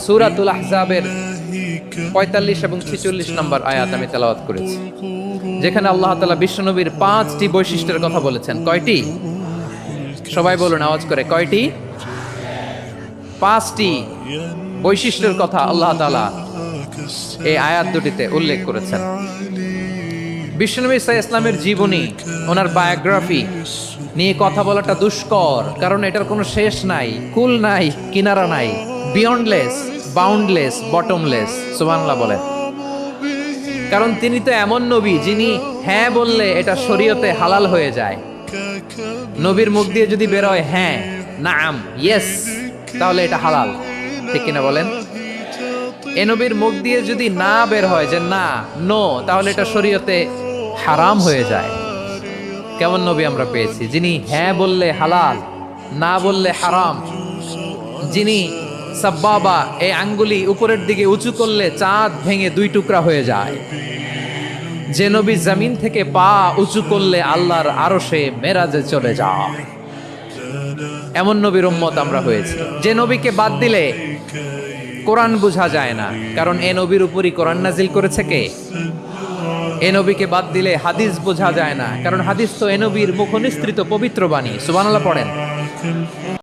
সূরাতুল আহজাবের ৪৫ এবং ৪৬ নম্বর আয়াত আমি তেলাওয়াত করেছি, যেখানে আল্লাহ তাআলা বিশ্বনবীর ৫টি বৈশিষ্ট্যের কথা বলেছেন। কয়টি? সবাই বলুন আওয়াজ করে, কয়টি? ৫টি বৈশিষ্ট্যের কথা আল্লাহ তাআলা এই আয়াত দুটিতে উল্লেখ করেছেন। বিশ্বনবী সাল্লাল্লাহু আলাইহি ইসলামের জীবনী, ওনার বায়োগ্রাফি নিয়ে কথা বলাটা দুষ্কর, কারণ এটার কোনো শেষ নাই, কুল নাই, কিনারা নাই, বিয়ন্ডলেস, বাউন্ডলেস, বটমলেস। সুবহানাল্লাহ বলেন। কারণ তিনি তো এমন নবী যিনি হ্যাঁ বললে এটা শরীয়তে হালাল হয়ে যায়। নবীর মুখ দিয়ে যদি বের হয় হ্যাঁ, নাম, ইয়েস, তাহলে এটা হালাল। ঠিক কিনা বলেন? এ নবীর মুখ দিয়ে যদি না বের হয় যে না, নো, তাহলে এটা শরীয়তে হারাম হয়ে যায়। কেমন নবী আমরা পেয়েছি, যিনি হ্যাঁ বললে হালাল, না বললে হারাম, যিনি সাব্বাবা, এই আঙ্গুলি উপরের দিকে উঁচু করলে চাঁদ ভেঙে 2 টুকরা হয়ে যায়, যে নবী জমিন থেকে পা উঁচু করলে আল্লাহর আরশে মেরাজে চলে যায়, এমন নবীর উম্মত আমরা হয়েছি। যে নবীকে বাদ দিলে কোরআন বোঝা যায় না, কারণ এ নবীর উপরই কোরআন নাজিল করেছে কে? এ নবীকে বাদ দিলে হাদিস বোঝা যায় না, কারণ হাদিস তো এ নবীর মুখনিসৃত পবিত্র বাণী। সুবহানাল্লাহ পড়েন।